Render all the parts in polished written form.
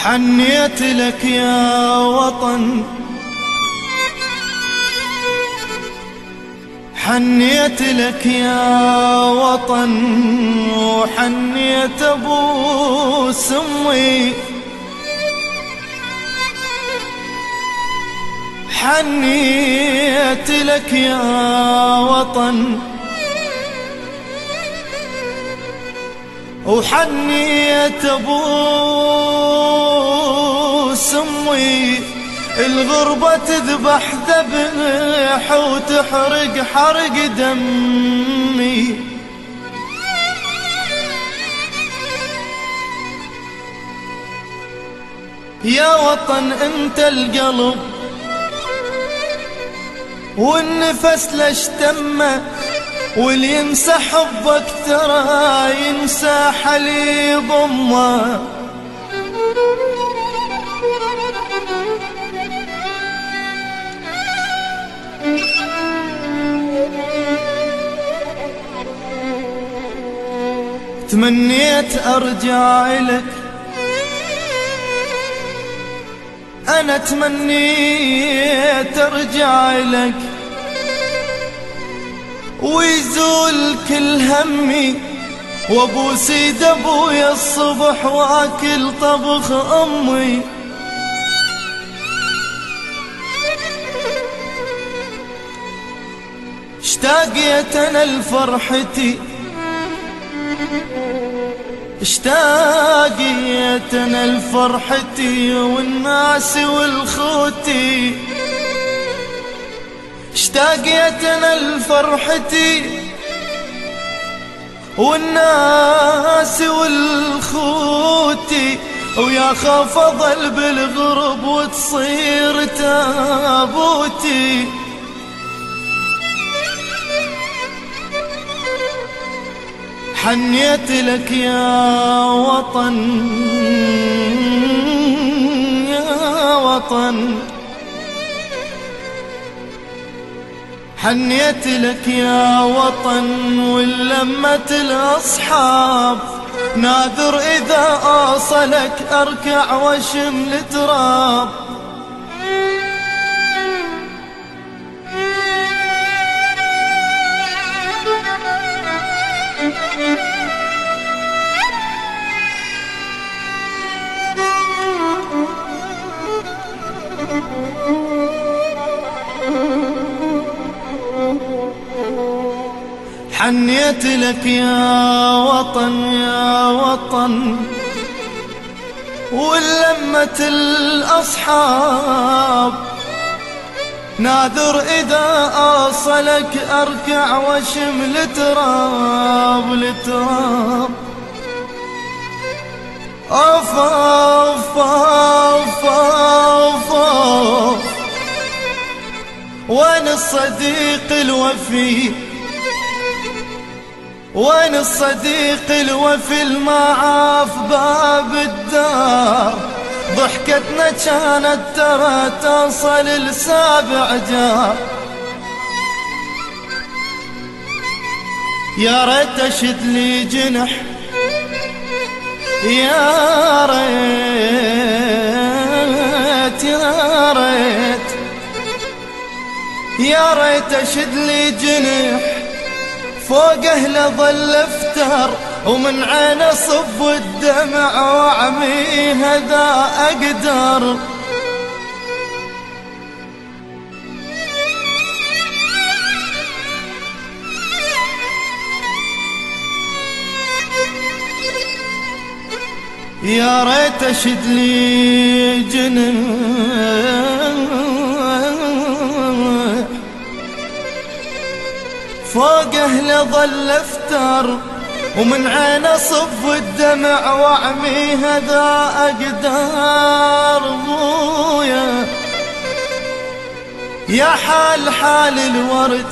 حنيت لك يا وطن، حنيت لك يا وطن، وحنيت ابو سمي، حنيت لك يا وطن، وحنيت ابو سمي. الغربة تذبح ذبح وتحرق حرق دمي، يا وطن انت القلب والنفس لاشتمه، واللي ينسى حبك ترى ينسى حليب امه. تمنيت ارجع لك، انا تمنيت ارجع لك، ويزول كل همي، وابوس يد ابويا الصبح واكل طبخ امي. اشتاقيت انا لفرحتي، اشتاقيت انا لفرحتي والناس والخوتي، اشتاقيت انا لفرحتي والناس والخوتي، ويا خاف اظل بالغرب وتصير تابوتي. حنيت لك يا وطن، يا وطن، حنيت لك يا وطن. ولمت الاصحاب ناذر اذا اوصلك اركع واشم التراب. حنيت لك يا وطن، يا وطن، ولمت الأصحاب ناذر إذا أوصلك أركع واشم التراب التراب. أوف أوف أوف أوف أوف، وين الصديق الوفي، وين الصديق الوفي المعاف باب الدار. ضحكتنا كانت ترى توصل لسابع جار. يا ريت اشد لي جنح، يا ريت يا ريت يا ريت اشد لي جنح فوقه لظل افتر، ومن عينه صب الدمع واعمي هذا اقدر. يا ريت اشد لي جنح فوقه لظل افتر، ومن عينه صف الدمع واعمي هذا اقدار. ابويا يا حال حال الورد،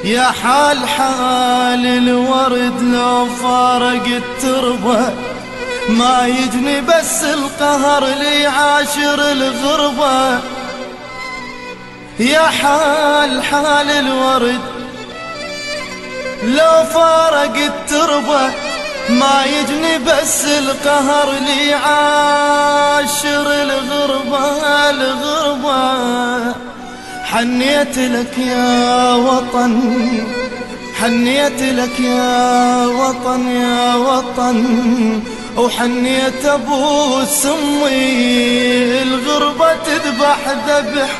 يا حال حال الورد، لو فارق التربة ما يجني بس القهر ليعاشر الغربة. يا حال حال الورد، لو فارق التربة ما يجني بس القهر لي عاشر الغربة الغربة. حنيت لك يا وطن، حنيت لك يا وطن يا وطن، وحنيت ابو سمي. الغربة تذبح ذبح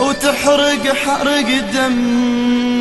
وتحرق حرق دم.